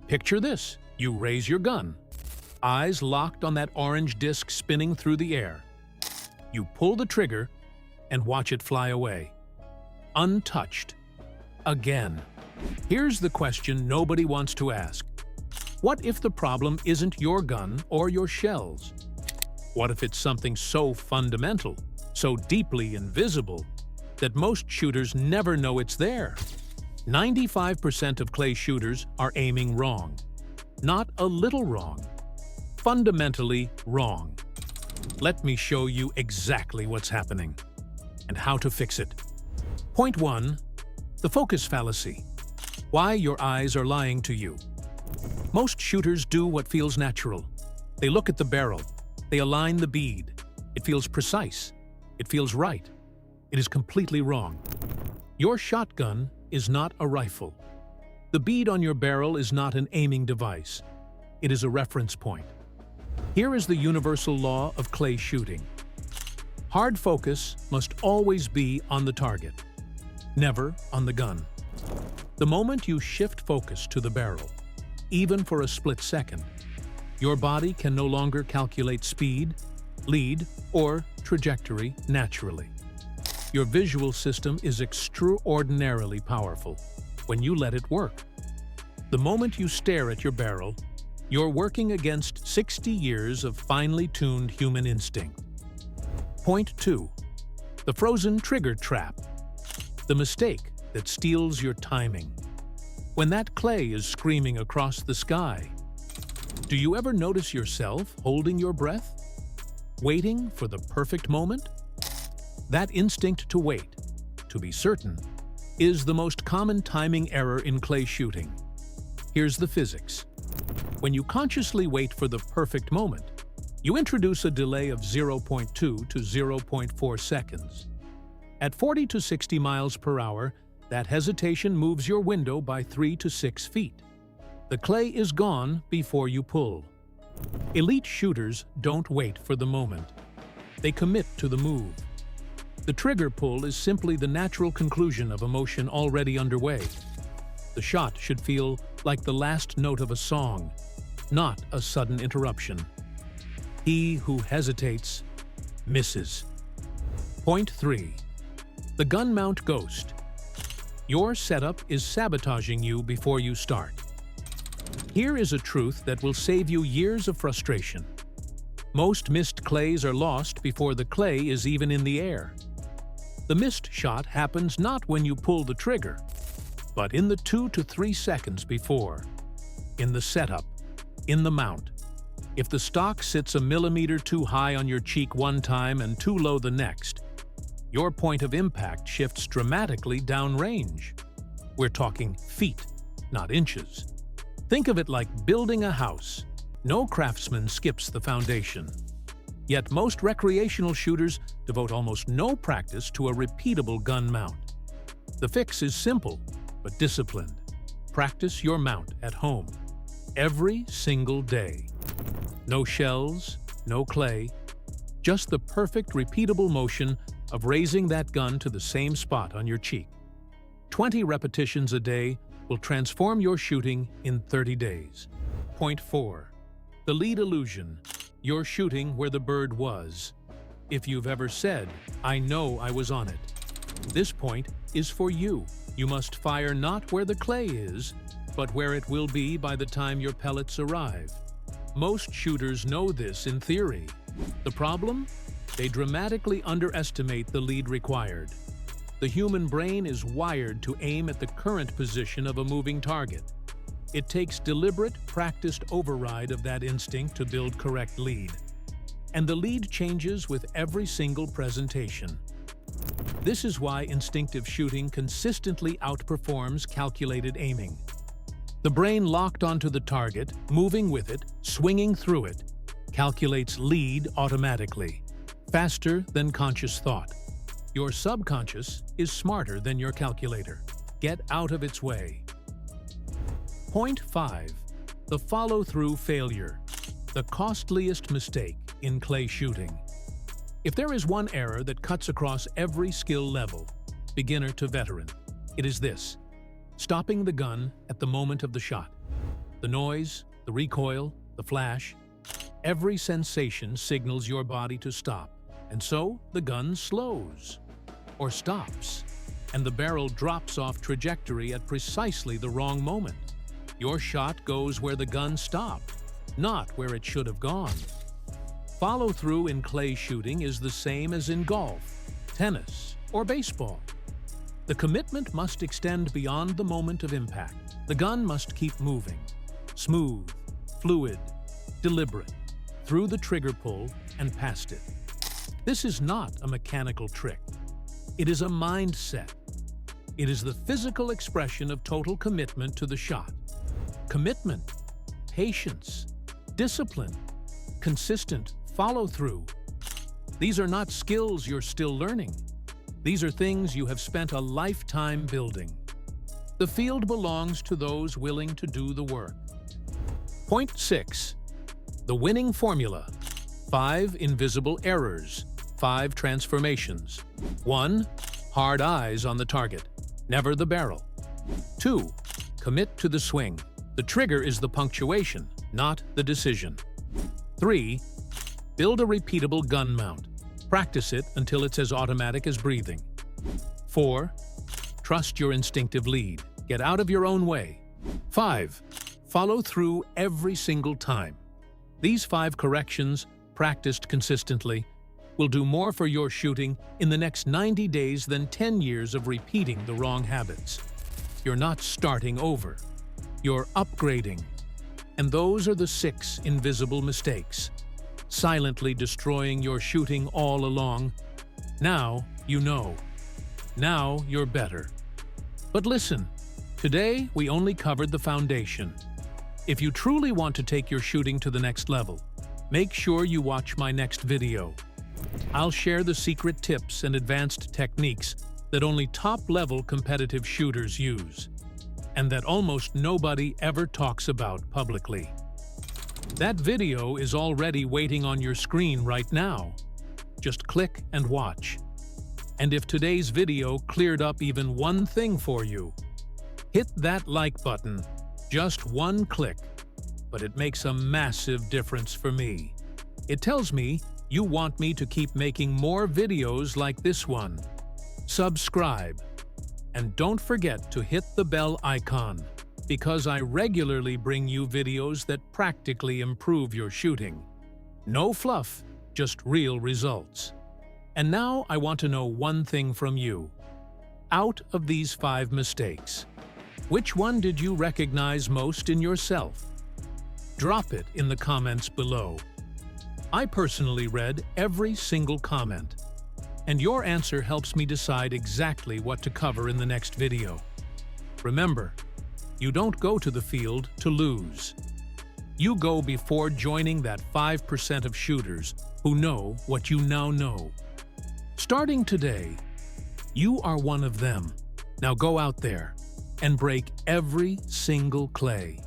Picture this. You raise your gun. Eyes locked on that orange disc spinning through the air. You pull the trigger and watch it fly away. Untouched. Again. Here's the question nobody wants to ask. What if the problem isn't your gun or your shells? What if it's something so fundamental, so deeply invisible, that most shooters never know it's there? 95% of clay shooters are aiming wrong. Not a little wrong. Fundamentally wrong. Let me show you exactly what's happening and how to fix it. Point 1. The focus fallacy. Why your eyes are lying to you. Most shooters do what feels natural. They look at the barrel. They align the bead. It feels precise. It feels right. It is completely wrong. Your shotgun is not a rifle. The bead on your barrel is not an aiming device. It is a reference point. Here is the universal law of clay shooting. Hard focus must always be on the target, never on the gun. The moment you shift focus to the barrel, even for a split second, your body can no longer calculate speed, lead, or trajectory naturally. Your visual system is extraordinarily powerful when you let it work. The moment you stare at your barrel, you're working against 60 years of finely tuned human instinct. Point 2. The frozen trigger trap. The mistake that steals your timing. When that clay is screaming across the sky, do you ever notice yourself holding your breath? Waiting for the perfect moment? That instinct to wait, to be certain, is the most common timing error in clay shooting. Here's the physics. When you consciously wait for the perfect moment, you introduce a delay of 0.2 to 0.4 seconds. At 40 to 60 miles per hour, that hesitation moves your window by 3 to 6 feet. The clay is gone before you pull. Elite shooters don't wait for the moment. They commit to the move. The trigger pull is simply the natural conclusion of a motion already underway. The shot should feel like the last note of a song, not a sudden interruption. He who hesitates misses. Point 3. The gun mount ghost. Your setup is sabotaging you before you start. Here is a truth that will save you years of frustration. Most missed clays are lost before the clay is even in the air. The missed shot happens not when you pull the trigger, but in the 2 to 3 seconds before. In the setup, in the mount. If the stock sits a millimeter too high on your cheek one time and too low the next, your point of impact shifts dramatically downrange. We're talking feet, not inches. Think of it like building a house. No craftsman skips the foundation. Yet most recreational shooters devote almost no practice to a repeatable gun mount. The fix is simple, but disciplined. Practice your mount at home, every single day. No shells, no clay, just the perfect repeatable motion of raising that gun to the same spot on your cheek. 20 repetitions a day will transform your shooting in 30 days. Point 4. The lead illusion. You're shooting where the bird was. If you've ever said, "I know I was on it," this point is for you. You must fire not where the clay is, but where it will be by the time your pellets arrive. Most shooters know this in theory. The problem? They dramatically underestimate the lead required. The human brain is wired to aim at the current position of a moving target. It takes deliberate, practiced override of that instinct to build correct lead. And the lead changes with every single presentation. This is why instinctive shooting consistently outperforms calculated aiming. The brain locked onto the target, moving with it, swinging through it, calculates lead automatically, faster than conscious thought. Your subconscious is smarter than your calculator. Get out of its way. Point 5. The follow-through failure. The costliest mistake in clay shooting. If there is one error that cuts across every skill level, beginner to veteran, it is this: stopping the gun at the moment of the shot. The noise, the recoil, the flash, every sensation signals your body to stop, and so the gun slows or stops, and the barrel drops off trajectory at precisely the wrong moment. Your shot goes where the gun stopped, not where it should have gone. Follow-through in clay shooting is the same as in golf, tennis, or baseball. The commitment must extend beyond the moment of impact. The gun must keep moving, smooth, fluid, deliberate, through the trigger pull and past it. This is not a mechanical trick. It is a mindset. It is the physical expression of total commitment to the shot. Commitment, patience, discipline, consistent follow-through. These are not skills you're still learning. These are things you have spent a lifetime building. The field belongs to those willing to do the work. Point 6. The winning formula. 5 invisible errors. 5 transformations. 1. Hard eyes on the target, never the barrel. 2. Commit to the swing. The trigger is the punctuation, not the decision. 3. Build a repeatable gun mount. Practice it until it's as automatic as breathing. 4. Trust your instinctive lead. Get out of your own way. 5. Follow through every single time. These 5 corrections, practiced consistently, will do more for your shooting in the next 90 days than 10 years of repeating the wrong habits. You're not starting over. You're upgrading. And those are the 6 invisible mistakes, silently destroying your shooting all along. Now you know. Now you're better. But listen, today we only covered the foundation. If you truly want to take your shooting to the next level, make sure you watch my next video. I'll share the secret tips and advanced techniques that only top-level competitive shooters use, and that almost nobody ever talks about publicly. That video is already waiting on your screen right now. Just click and watch. And if today's video cleared up even one thing for you, hit that like button. Just one click, but it makes a massive difference for me. It tells me you want me to keep making more videos like this one. Subscribe. And don't forget to hit the bell icon, because I regularly bring you videos that practically improve your shooting. No fluff, just real results. And now I want to know one thing from you. Out of these 5 mistakes, which one did you recognize most in yourself? Drop it in the comments below. I personally read every single comment, and your answer helps me decide exactly what to cover in the next video. Remember, you don't go to the field to lose. You go before joining that 5% of shooters who know what you now know. Starting today, you are one of them. Now go out there and break every single clay.